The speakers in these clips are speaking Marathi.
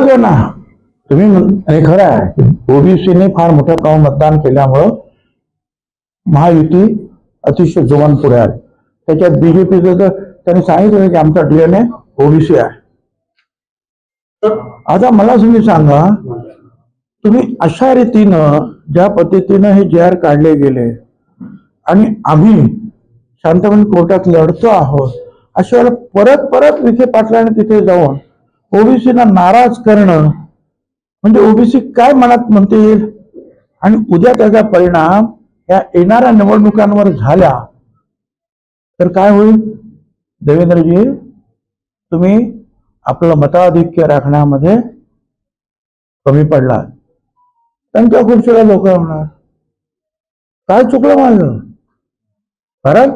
आहे ना तुम्ही खरं आहे ओबीसीने फार मोठं मतदान केल्यामुळं महायुती अतिशय जोमान पुढे आली. त्याच्यात बीजेपीचं तर त्यांनी सांगितलं की आमचा डीएनए ओबीसी आहे. आता मला तुम्ही सांगा तुम्ही अशा रीतीनं ज्या पद्धतीनं हे जे आर काढले गेले आणि आम्ही शांतपणे कोर्टात लढतो आहोत अशा वेळेला परत परत विखे पाटलाने तिथे जाऊन ओबीसीना नाराज करणं म्हणजे ओबीसी काय मनात म्हणतील आणि उद्या त्याचा परिणाम या येणाऱ्या निवडणुकांवर झाल्या तर काय होईल. देवेंद्रजी तुम्ही आपलं मताधिक्य राखण्यामध्ये कमी पडला त्यांच्या खुर्चीला लोक होणार. काय चुकलं माझं कारण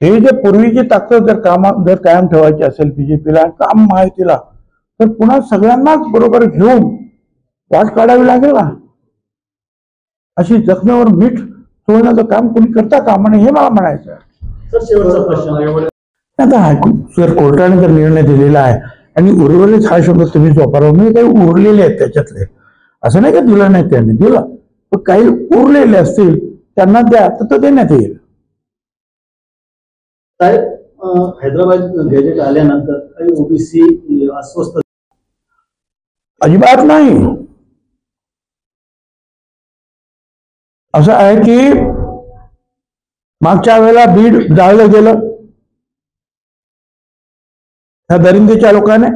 हे जे पूर्वीची ताकद जर कायम ठेवायची असेल बीजेपीला काम माहितीला तर पुन्हा सगळ्यांनाच बरोबर घेऊन वाट काढावी लागेल ना. अशी जखमेवर मीठ चोळण्याचं काम कोणी करता कामा नये हे मला म्हणायचं. आता जर कोर्टाने जर निर्णय दिलेला आहे आणि उर्वरित हा शब्द तुम्ही वापरावा म्हणजे काही उरलेले आहेत त्याच्यातले असं नाही का दिला नाही त्यांनी दिला पण काही उरलेले असतील त्यांना द्या तर तो देण्यात येईल. हैदराबाद गॅजेट आल्यानंतर काही ओबीसी अस्वस्थ अजिबात नाही. असं आहे की मागच्या वेळेला बीड जाळलं गेलं त्या दरिंदेच्या लोकांनी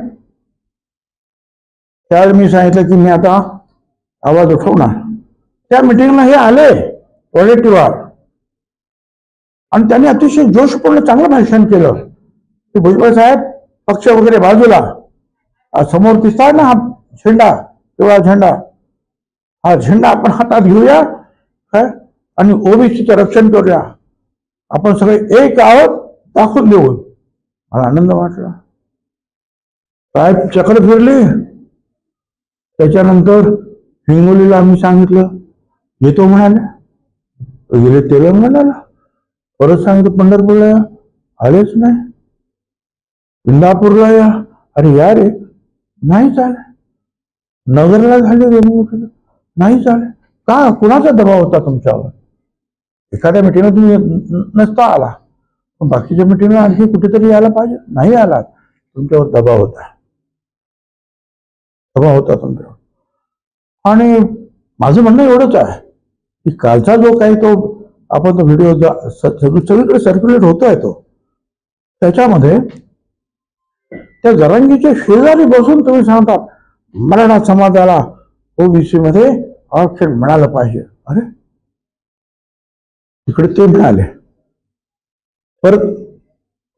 त्यावेळी मी सांगितलं की मी आता आवाज उठवणार. त्या मिटिंगला हे आले पॉझिटिव्ह आणि त्यांनी अतिशय जोशपूर्ण चांगलं भाषण केलं की भुजबळ साहेब पक्ष वगैरे बाजूला समोर दिसताय ना हा झेंडा पिवळा झेंडा हा झेंडा आपण हातात घेऊया काय आणि ओबीसीचं रक्षण करूया. आपण सगळे एक आहोत दाखवून देऊ. मला आनंद वाटला. साहेब चक्र फिरली. त्याच्यानंतर हिंगोलीला आम्ही सांगितलं येतो म्हणाले गेले तेलंगणाला परत सांगितलं पंढरपूरला या आलेच नाही. इंदापूरला या अरे या रे नाही चाले. नगरला झाले नाही चाले. का कुणाचा दबाव होता तुमच्यावर. एखाद्या मिटिंगला तुम्ही नसता आला पण बाकीच्या मिटिंगला आणखी कुठेतरी यायला पाहिजे नाही आला तुमच्यावर दबाव होता तुमच्यावर. आणि माझं म्हणणं एवढंच आहे की कालचा जो काही तो आपण तो व्हिडिओ सगळीकडे सर्क्युलेट होतोय तो त्याच्यामध्ये त्या जरांगीच्या शेजारी बसून तुम्ही सांगता मराठा समाजाला ओबीसी मध्ये आरक्षण मिळालं पाहिजे. अरे तिकडे ते मिळाले परत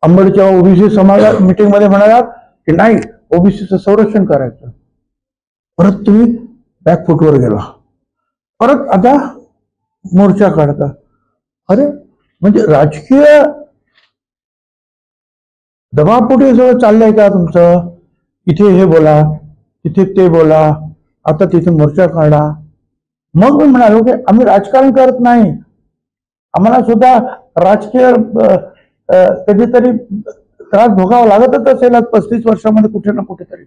अंबडच्या ओबीसी समाजा मीटिंग मध्ये म्हणाला की नाही ओबीसीचं संरक्षण करायचं. परत तुम्ही बॅकफुटवर गेला. परत आता मोर्चा काढता. अरे म्हणजे राजकीय दबावपोटी सगळं चाललंय का तुमचं. इथे हे बोला तिथे ते बोला आता तिथे मोर्चा काढा. मग मी म्हणालो की आम्ही राजकारण करत नाही. आम्हाला सुद्धा राजकीय कधीतरी त्रास भोगावा लागतच असेल 35 वर्षामध्ये कुठे ना कुठेतरी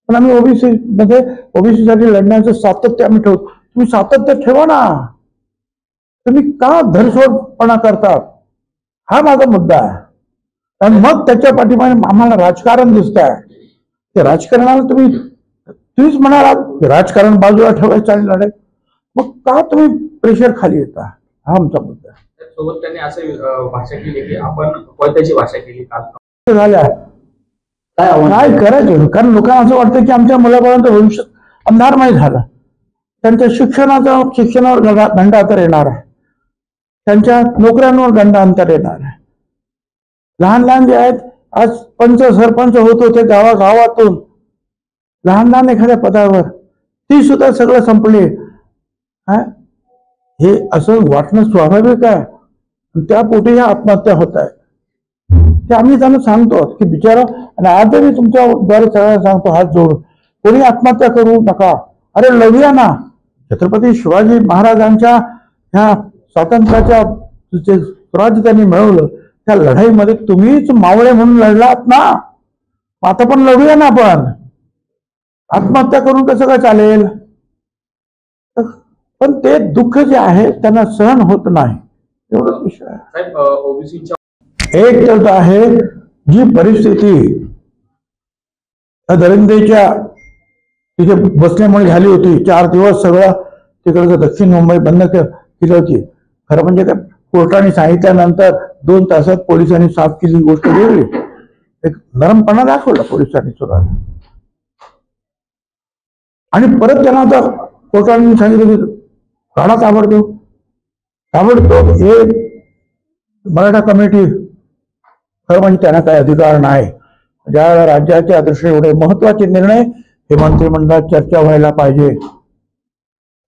पण आम्ही ओबीसी मध्ये ओबीसी साठी लढण्याचं सातत्य आम्ही ठेवतो. तुम्ही सातत्य ठेवा ना. तुम्ही का धरसोडपणा करतात हा माझा मुद्दा आहे. आणि मग त्याच्या पाठीमागे आम्हाला राजकारण दिसत आहे. ते राजकारणाला तुम्हीच म्हणालात राजकारण बाजूला ठेवायचं आणि लढाई मग का तुम्ही प्रेशर खाली येता हा आमचा मुद्दा आहे. सोबत त्यांनी असं भाषा केली की आपण कोणत्याची भाषा केली झाल्या काय करायचं कारण लोकांना असं वाटतं की आमच्या मुलाबाळांचं भविष्य अंधारमय झालं. त्यांच्या शिक्षणावर गंडांतर येणार आहे. त्यांच्या नोकऱ्यांवर गंडांतर येणार आहे. लहान लहान जे आहेत आज पंच सरपंच होत होते गावागावातून लहान लहान एखाद्या पदावर ती सुद्धा सगळं संपली. हे असं वाटणं स्वाभाविक आहे. त्या पोटी ह्या आत्महत्या होत आहेत. ते आम्ही त्यांना सांगतो की बिचारा आणि आजही मी तुमच्याद्वारे सगळ्यांना सांगतो हात जोडून कोणी आत्महत्या करू नका. अरे लढूया ना. छत्रपती शिवाजी महाराजांच्या ह्या स्वातंत्र्याच्या जे स्वराज्य त्यांनी मिळवलं त्या लढाईमध्ये तुम्हीच मावळे म्हणून लढलात ना. आता पण लढूया ना आपण. आत्महत्या करून कसं काय चालेल? पण ते दुःख जे आहे त्यांना सहन होत नाही, एवढंच विषय आहे. साहेब ओबीसीच्या एक तर आहे जी परिस्थिती दरिंदेच्या तिथे बसल्यामुळे झाली होती, 4 दिवस सगळं तिकडचं दक्षिण मुंबई बंद केली होती. खरं म्हणजे काय, कोर्टाने सांगितल्यानंतर 2 तासात पोलिसांनी साफ केली गोष्ट वेगळी. एक नरमपणा दाखवला पोलिसांनी सुद्धा. आणि परत त्यांना आता कोर्टाने सांगितलं की काढा ताबडतोब हे मराठा कमिटी. खरं म्हणजे त्यांना काही अधिकार नाही. ज्या राज्याच्या दृष्टीने एवढे महत्वाचे निर्णय हे मंत्रिमंडळात चर्चा व्हायला पाहिजे,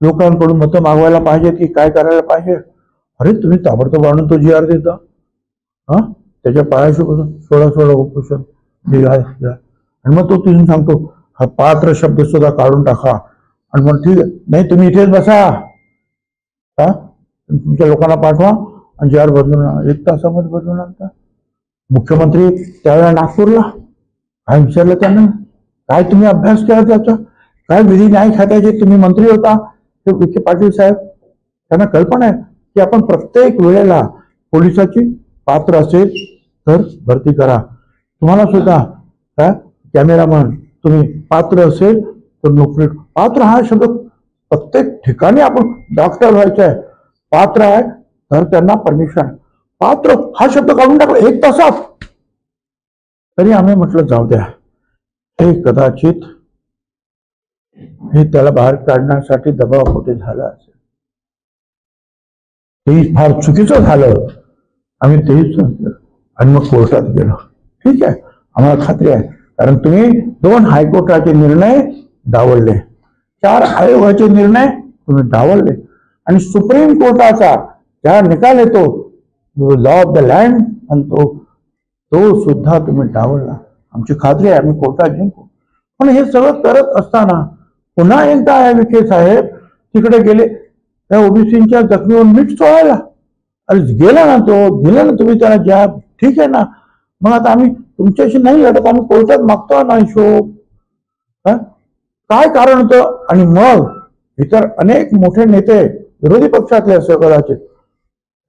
लोकांकडून मतं मागवायला पाहिजे की काय करायला पाहिजे. अरे तुम्ही ताबडतोब आणून तो GR देता, त्याच्या पायाशी बसून सोडा उपोषण आणि मग तो तुम्ही सांगतो हा पात्र शब्द सुद्धा काढून टाका. आणि मग ठीक आहे, नाही तुम्ही इथेच बसा, तुमच्या लोकांना पाठवा आणि GR बदलून 1 तासामध्ये बदलून आणता. मुख्यमंत्री त्यावेळेला नागपूरला, काय विचारलं त्यांना, काय तुम्ही अभ्यास केला त्याचा, काय विधी न्याय खात्याचे तुम्ही मंत्री होता ते विखे पाटील साहेब. त्यांना कल्पना आहे की आपण प्रत्येक वेळेला पोलिसाची पात्र असेल तर भरती करा. तुम्हाला सुद्धा काय कॅमेरामन तुम्ही पात्र असेल तर नोकरी. पात्र हा शब्द प्रत्येक ठिकाणी, आपण डॉक्टर व्हायचं आहे पात्र आहे तर त्यांना परमिशन. पात्र हा शब्द काढून टाकला 1 तासात. तरी आम्ही म्हटलं जाऊ द्या, हे कदाचित हे त्याला बाहेर काढण्यासाठी दबावापोटी झालं असेल. तेही फार चुकीचं झालं. आम्ही तेही केलं आणि मग कोर्टात गेलो. ठीक आहे, आम्हाला खात्री आहे, कारण तुम्ही 2 हायकोर्टाचे निर्णय डावलले, 4 आयोगाचे निर्णय तुम्ही डावलले आणि सुप्रीम कोर्टाचा ज्या निकाल येतो लॉ ऑफ द लँड आणि तो सुद्धा तुम्ही डावलला. आमची खात्री आहे आम्ही कोर्टात जिंकू. पण हे सगळं करत असताना पुन्हा एकदा विखे साहेब तिकडे गेले त्या ओबीसीच्या जखमीवर मीठ चोळायला. अरे गेला ना तो, दिला ना तुम्ही त्याला जॉब, ठीक आहे ना. मग आता आम्ही तुमच्याशी नाही लढत, आम्ही कोर्टात मागतो ना हिशोब. काय कारण होतं? आणि मग इतर अनेक मोठे नेते विरोधी पक्षातले असं कदाचित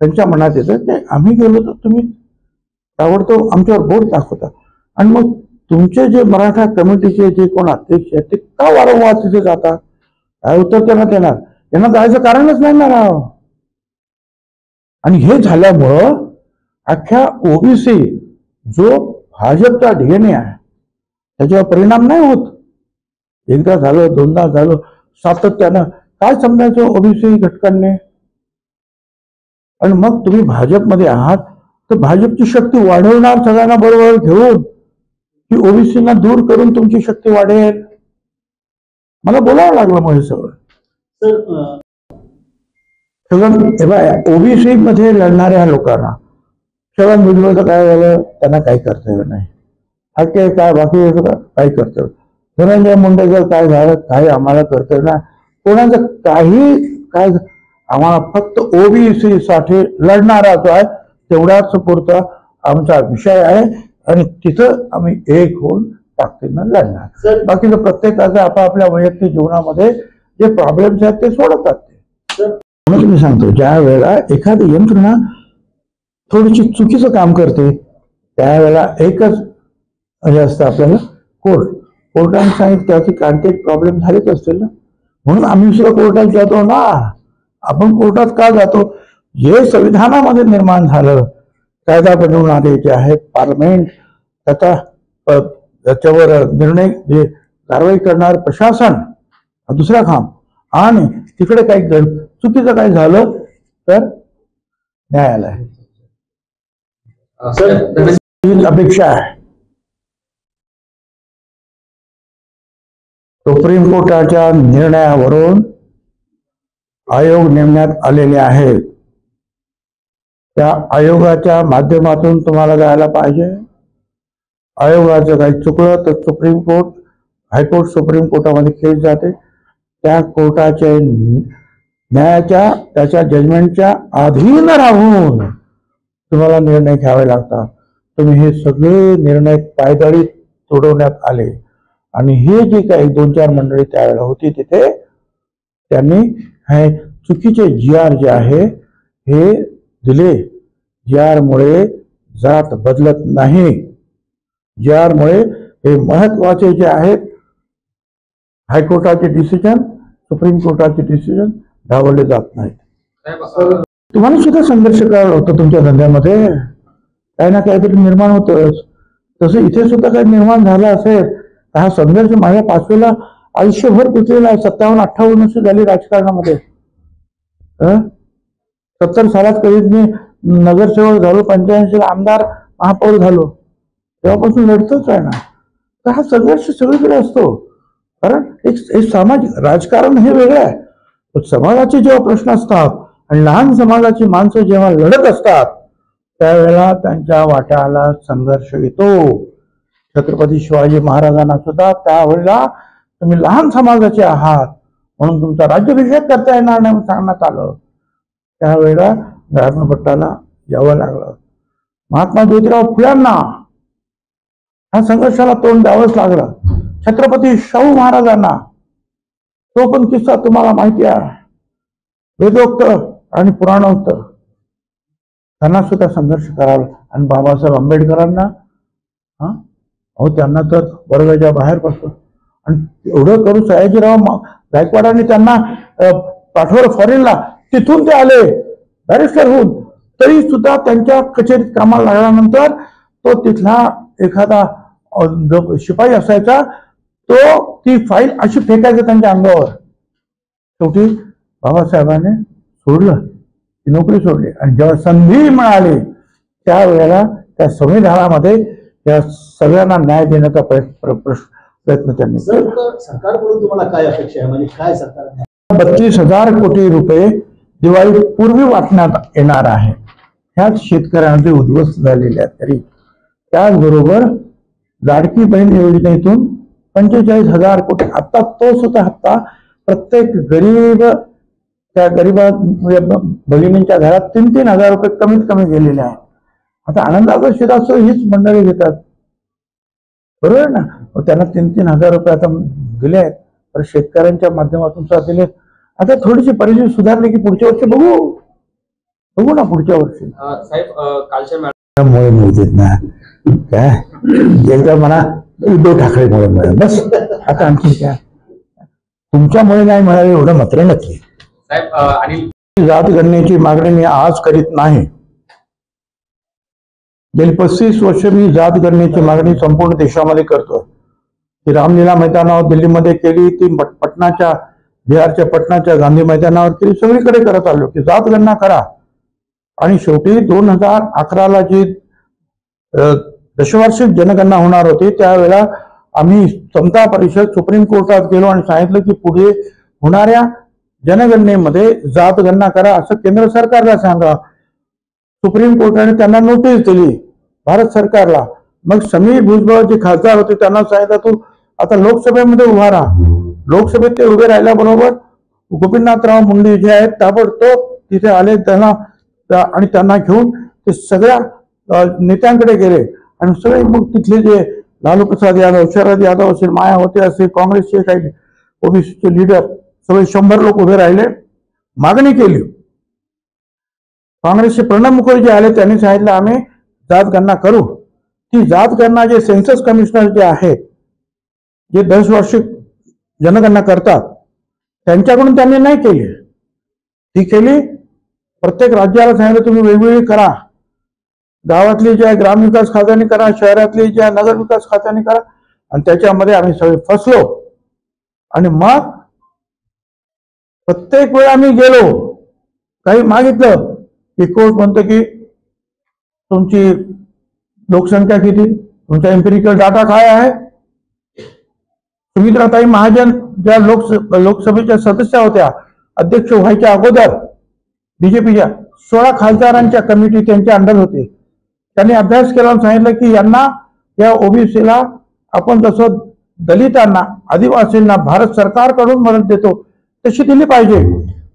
त्यांच्या मनात येतं की आम्ही गेलो तर तुम्ही ताबडतोब आमच्यावर बोट दाखवता. आणि मग तुमचे जे मराठा कमिटीचे जे कोण अध्यक्ष आहेत ते का वारंवार तिथे जातात? काय उत्तर त्यांना देणार? त्यांना जायचं कारणच नाही ना राव. आणि हे झाल्यामुळं अख्ख्या ओबीसी जो भाजपचा DNA आहे त्याच्यावर परिणाम नाही होत. एकदा झालं, 2दा झालं, सातत्यानं काय समजायचं ओबीसी घटकांनी. आणि मग तुम्ही भाजपमध्ये आहात तर भाजपची शक्ती वाढवणार सगळ्यांना बरोबर घेऊन की ओबीसीना दूर करून तुमची शक्ती वाढेल. मला बोलावं लागलं मग हे सगळं. ओबीसी मध्ये लढणाऱ्या लोकांना छगन भुजबळचं काय झालं, त्यांना काही कर्तव्य नाही. हक्के काय बाकी काही कर्तव्य. धनंजय मुंडेचं काय झालं, काही आम्हाला कर्तव्य नाही. कोणाचं काही काय, आम्हाला फक्त ओबीसी साठी लढणारा जो आहे तेवढ्याच पुरता आमचा विषय आहे आणि तिथं आम्ही एक होऊन ताकदीनं लढणार. बाकीचं प्रत्येकाचं आपापल्या वैयक्तिक जीवनामध्ये जे प्रॉब्लेम्स आहेत ते सोडवतात ते. म्हणून मी सांगतो, ज्या वेळेला एखादी यंत्रणा थोडीशी चुकीचं काम करते त्यावेळेला एकच हे असतं आपल्याला कोर्टाने सांगितलं की कोणते प्रॉब्लेम झालेच असतील ना. म्हणून आम्ही सुद्धा कोर्टात जातो ना. आपण कोर्टात का जातो? जे संविधानामध्ये निर्माण झालं, कायदा बनवून आले जे आहे पार्लमेंट, त्याच्यावर निर्णय जे कारवाई करणार प्रशासन, दुसरा काम, आणि तिकडे काही चुकीचं काही झालं तर न्यायालय. ही अपेक्षा आहे. सुप्रीम कोर्टाच्या निर्णयावरून आयोग नेमण्यात आलेले आहेत. त्या आयोगाच्या माध्यमातून तुम्हाला जायला पाहिजे. आयोगाचं काही चुकलं तर सुप्रीम कोर्ट, हायकोर्ट, सुप्रीम कोर्टामध्ये केस जाते. त्या कोर्टाच्या न्यायाच्या त्याच्या जजमेंटच्या अधीन राहून तुम्हाला निर्णय घ्यावे लागतात. तुम्ही हे सगळे निर्णय पायदळी तोडवण्यात आले आणि हे जे काही 2-4 मंडळी त्यावेळेला होती तिथे त्यांनी हे चुकीचे GR जे आहे हे दिले. GR मुळे जात बदलत नाही. GR मुळे हे महत्वाचे जे आहेत हायकोर्टाचे डिसिजन, सुप्रीम कोर्टाचे डिसिजन डावलले जात नाहीत. साहेब तुम्हाला सुद्धा संघर्ष करायला होतं तुमच्या धंद्यामध्ये, काही ना काहीतरी निर्माण होतंच. तसं इथे सुद्धा काही निर्माण झालं असेल तर हा संघर्ष माझ्या पाचवीला आयुष्यभर पिकलेला आहे. 57-58 वर्ष झाली राजकारणामध्ये. 70 सालात कधीच मी नगरसेवक झालो, 85 आमदार महापौर झालो, तेव्हापासून लढतोच आहे ना. तर हा संघर्ष सगळीकडे असतो. कारण एक सामाजिक राजकारण हे वेगळं आहे. पण समाजाचे जेव्हा प्रश्न असतात आणि लहान समाजाची माणसं जेव्हा लढत असतात त्यावेळेला त्यांच्या वाट्याला संघर्ष येतो. छत्रपती शिवाजी महाराजांना सुद्धा त्यावेळेला तुम्ही लहान समाजाचे आहात म्हणून तुमचा राज्याभिषेक करता येणार नाही सांगण्यात आलं. त्यावेळेला धर्मपट्टाला यावं लागलं. महात्मा ज्योतिराव फुल्यांना ह्या संघर्षाला तोंड द्यावंच लागलं. छत्रपती शाहू महाराजांना तो पण किस्सा तुम्हाला माहिती आहे, वेदोक्त आणि पुराणोक्त. त्यांना सुद्धा संघर्ष करावा. आणि बाबासाहेब आंबेडकरांना त्यांना तर वर्गाच्या बाहेर बसलं. आणि एवढं करून सयाजीराव गायकवाडांनी त्यांना पाठवलं फॉरेनला. तिथून ते आले बॅरिस्टर होऊन, तरी सुद्धा त्यांच्या कचेरीत कामाला लागल्यानंतर तो तिथला एखादा जो शिपाई असायचा तो ती फाईल अशी फेकायचं त्यांच्या अंगावर. शेवटी बाबासाहेबांनी सोडलं, ती नोकरी सोडली. आणि जेव्हा संधी मिळाली त्यावेळेला त्या संविधानामध्ये त्या सगळ्यांना न्याय देण्याचा प्रयत्न त्यांनी केला. सरकारकडून तुम्हाला काय अपेक्षा आहे, म्हणजे काय सरकार 32,000 कोटी रुपये दिवाळी पूर्वी वाटण्यात येणार आहे. ह्याच शेतकऱ्यांचे उद्ध्वस्त झालेले आहेत. तरी त्याचबरोबर लाडकी बहीण योजनेतून 45,000 कोटी, आता तो सुद्धा हप्ता प्रत्येक गरीब त्या गरीब भगिनींच्या घरात 3-3 हजार रुपये कमीत कमी गेलेले आहेत. आता आनंदाचं शिरासो हीच मंडळी घेतात, बरोबर ना. त्यांना 3-3 हजार रुपये आता दिले आहेत. तर शेतकऱ्यांच्या माध्यमातून सुद्धा दिले. आता थोडीशी परिस्थिती सुधारली की पुढच्या वर्षी बघू ना पुढच्या वर्षी. साहेब कालच्या मुळे मिळतात ना काय, एकदा म्हणा उद्धव ठाकरेमुळे मिळेल बस. आता आणखी काय तुमच्यामुळे नाही मिळाले एवढं मात्र नक्की. साहेब आणि जात गणनेची मागणी मी आज करीत नाही. गेली 35 वर्ष मी जात गणनेची मागणी संपूर्ण देशामध्ये करतोय. ती रामलीला मैदानावर दिल्लीमध्ये केली, ती पटनाच्या बिहारच्या पटनाच्या गांधी मैदानावर केली, सगळीकडे करत आलो की जात गणना करा. आणि शेवटी 2011ला जी दशवार्षिक जनगणना होणार होती त्यावेळेला आम्ही समता परिषद सुप्रीम कोर्टात गेलो आणि सांगितलं की पुढे होणाऱ्या जनगणनेमध्ये जात गणना करा असं केंद्र सरकारला सांगा. सुप्रीम कोर्टाने त्यांना नोटीस दिली भारत सरकारला. मग समीर भुजबळ जे खासदार होते त्यांना सांगितलं तू आता लोकसभेमध्ये उभा राहा. लोकसभेत ते उभे राहिल्याबरोबर गोपीनाथराव मुंडे जे आहेत ताबडतोब तिथे आले त्यांना आणि त्यांना घेऊन ते सगळ्या नेत्यांकडे गेले. आणि सगळे मग तिथले जे लालू प्रसाद यादव, शरद यादव असेल, मायावती असेल, काँग्रेसचे काही ओबीसीचे लीडर सगळे 100 लोक उभे राहिले, मागणी केली. काँग्रेसचे प्रणब मुखर्जी आले, त्यांनी सांगितलं आम्ही जात गणना करू. ती जात गणना जे सेन्सस कमिशनर जे आहेत जे 10 वार्षिक जनगणना करतात त्यांच्याकडून त्यांनी नाही केली. ती केली प्रत्येक राज्याला सांगितलं तुम्ही वेगवेगळी करा. गावातली ज्या ग्रामविकास खात्याने करा, शहरातली ज्या नगर विकास खात्याने करा. आणि त्याच्यामध्ये आम्ही सगळे फसलो. आणि मग प्रत्येक वेळा आम्ही गेलो काही मागितलं की कोर्ट म्हणतं की तुमची लोकसंख्या किती, तुमचा एम्पिरिकल डाटा काय आहे. सुमित्राताई महाजन ज्या लोकसभेच्या सदस्य होत्या, अध्यक्ष व्हायच्या अगोदर बीजेपीच्या 16 खासदारांच्या कमिटी त्यांच्या अंडर होते. त्यांनी अभ्यास केला आणि सांगितलं की यांना या ओबीसीला आपण जसं दलितांना आदिवासींना भारत सरकारकडून मदत देतो तशी दिली पाहिजे,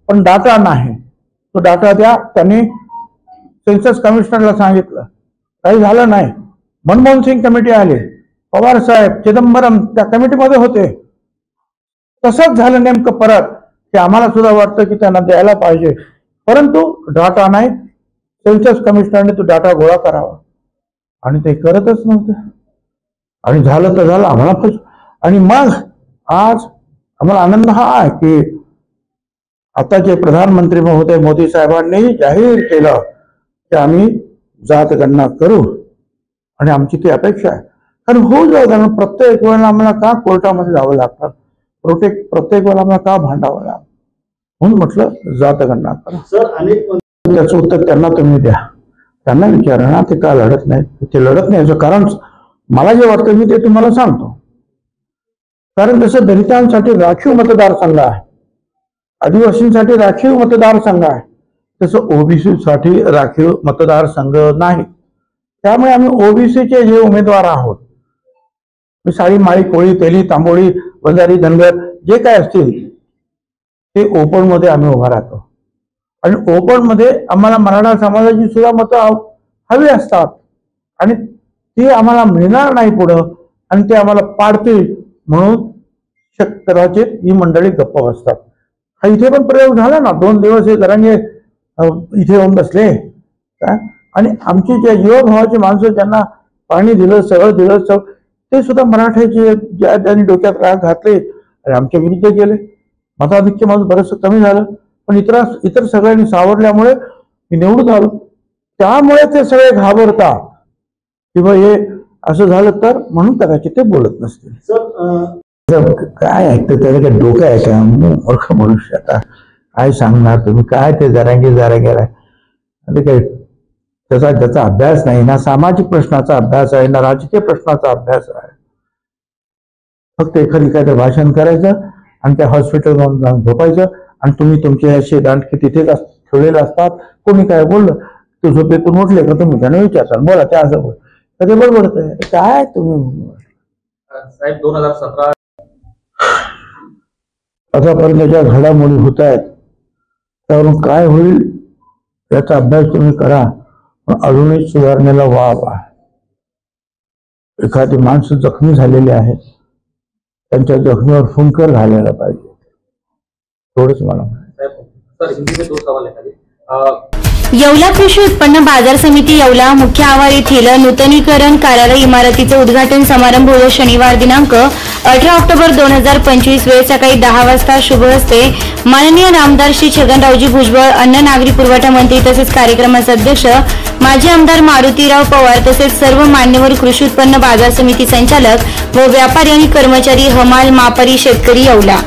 पण डाटा नाही. तो डाटा द्या. त्यांनी सेन्सस कमिशनरला सांगितलं, काही झालं नाही. मनमोहन सिंग कमिटी आले, पवार साहेब चिदंबरम त्या कमिटीमध्ये होते. तसंच झालं नेमकं परत की आम्हाला सुद्धा वाटतं की त्यांना द्यायला पाहिजे, परंतु डाटा नाही. सेन्सस कमिशनरने तो डाटा गोळा करावा आणि ते करतच नव्हते. आणि झालं तर झालं आम्हाला फस. आणि मग आज आम्हाला आनंद हा आहे की आताचे प्रधानमंत्री महोदय मोदी साहेबांनी जाहीर केलं की आम्ही जातगणना करू आणि आमची ती अपेक्षा आहे. कारण होऊ जाऊ, कारण प्रत्येक वेळेला आम्हाला का कोर्टामध्ये जावं लागतं, प्रत्येक वेळेला आम्हाला का भांडावं लागतं. म्हणून म्हटलं जातगणना करा. सर अनेक त्याचं उत्तर त्यांना तुम्ही द्या. त्यांना विचारा ना ते का लढत नाही. ते लढत नाही याचं कारण मला जे वाटतं मी ते तुम्हाला सांगतो. कारण जसं दलितांसाठी राखीव मतदारसंघ आहे, आदिवासींसाठी राखीव मतदारसंघ आहे, तसं ओबीसी साठी राखीव मतदारसंघ नाही. त्यामुळे आम्ही ओबीसीचे जे उमेदवार आहोत, साळी माळी कोळी तेली तांबोळी वंजारी धनगर जे काय असतील ते ओपन मध्ये आम्ही उभा राहतो. आणि ओपन मध्ये आम्हाला मराठा समाजाची सुद्धा मतं हवी असतात आणि ती आम्हाला मिळणार नाही पुढं आणि ते आम्हाला पाडतील म्हणून कदाचित ही मंडळी गप्प बसतात. हा इथे पण प्रयोग झाला ना. 2 दिवस हे जरांगे इथे येऊन बसले काय, आणि आमची ज्या युवाभावाची माणसं ज्यांना पाणी दिलं सगळं दिलं ते सुद्धा मराठ्याचे ज्या त्यांनी डोक्यात राग घातले आणि आमच्या विरुद्ध गेले. मताधिक्य माझं बरंचसं कमी झालं, पण इतर सगळ्यांनी सावरल्यामुळे मी निवडून आलो. त्यामुळे ते सगळे घाबरतात किंवा हे असं झालं तर, म्हणून कदाचित ते बोलत नसतील. काय ऐकतं त्याला काय डोकं आहे का, मूर्ख मनुष्य. आता काय सांगणार तुम्ही, काय ते जरांगे काय त्याचा अभ्यास नाही ना. सामाजिक प्रश्नाचा अभ्यास आहे ना राजकीय प्रश्नाचा अभ्यास आहे. फक्त एखादी काय भाषण करायचं आणि त्या हॉस्पिटलमध्ये जाऊन झोपायचं आणि तुम्ही तुमचे असे दांडके तिथेच ठेवलेले असतात. कोणी काय बोललं तर झोपेतून उठले का तुम्ही त्यांना विचारता, बोला त्या असं बोल, तर ते बरोबर आहे. काय तुम्ही साहेब 2017 आतापर्यंत ज्या घडामोडी होत आहेत त्यावरून काय होईल याचा अभ्यास तुम्ही करा. पण अजूनही सुधारणेला वाव आहे. एखादी माणसं जखमी झालेली आहेत, त्यांच्या जखमीवर फुंकर घालायला पाहिजे. थोडंच मला सर हिंदी में 2 सवाल है. येवला कृषी उत्पन्न बाजार समिती येवला मुख्य आवार येथील नूतनीकरण कार्यालय इमारतीचे उद्घाटन समारंभ होईल शनिवार दिनांक 18 ऑक्टोबर 2025 वेळ सकाळी 10 वाजता. शुभ हस्ते माननीय नामदार श्री छगनरावजी भुजबळ, अन्न नागरी पुरवठा मंत्री तसेच कार्यक्रमाचे अध्यक्ष माजी आमदार मारुतीराव पवार तसेच सर्व मान्यवर कृषी उत्पन्न बाजार समिती संचालक व व्यापारी आणि कर्मचारी, हमाल, मापारी, शेतकरी येवला.